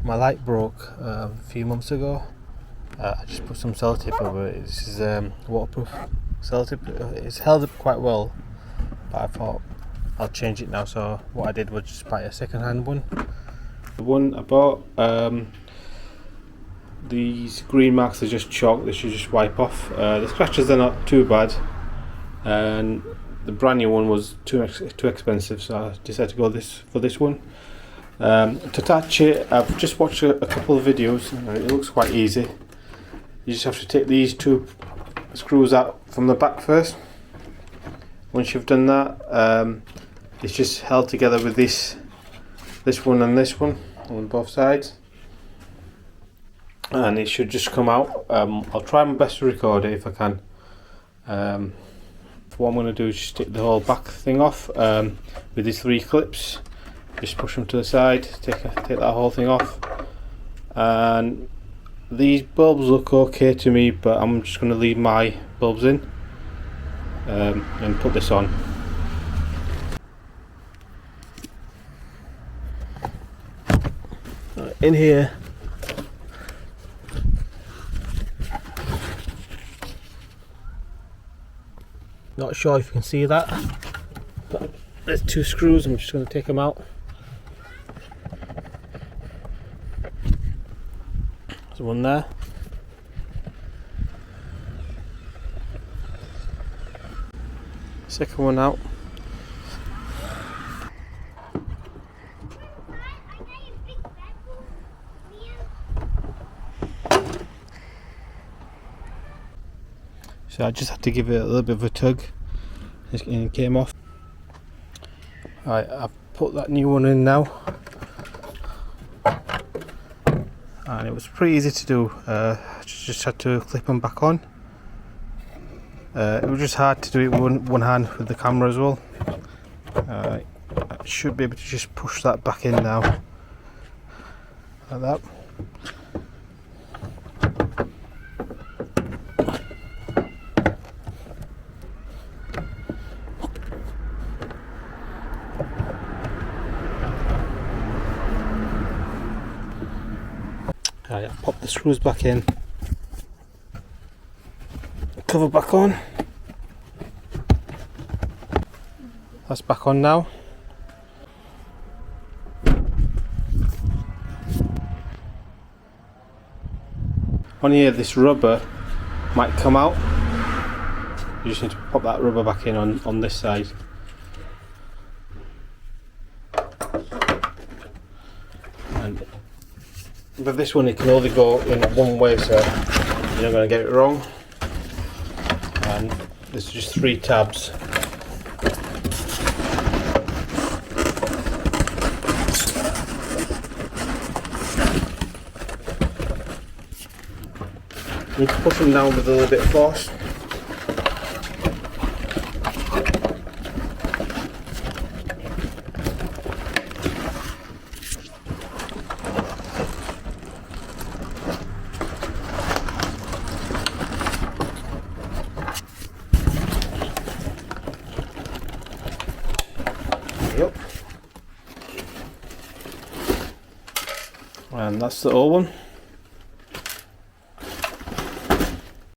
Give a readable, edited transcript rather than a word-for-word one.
My light broke a few months ago. I just put some sellotape over it. This is waterproof sellotape. It's held up quite well, but I thought I'll change it now. So what I did was just buy a second-hand one. The one I bought, these green marks are just chalk. They should just wipe off. The scratches are not too bad, and the brand new one was too expensive, so I decided to go for this one. To attach it, I've just watched a couple of videos and it looks quite easy. You just have to take these two screws out from the back first. Once you've done that, it's just held together with this one and this one on both sides, and it should just come out. I'll try my best to record it if I can. What I'm going to do is just take the whole back thing off with these 3 clips. Just push them to the side, take that whole thing off. And these bulbs look okay to me, but I'm just going to leave my bulbs in and put this on. In here, not sure if you can see that, but there's 2 screws. I'm just going to take them out. There's one there. Second one out. So I just had to give it a little bit of a tug and it came off. Alright, I've put that new one in now. And it was pretty easy to do. Just had to clip them back on. It was just hard to do it with one hand with the camera as well. I should be able to just push that back in now, like that. Right, I'll pop the screws back in, cover back on. That's back on now. On here, this rubber might come out. You just need to pop that rubber back in on this side. And with this one, it can only go in one way, so you're not going to get it wrong. And there's just 3 tabs. You need to push them down with a little bit of force. Yep. And that's the old one.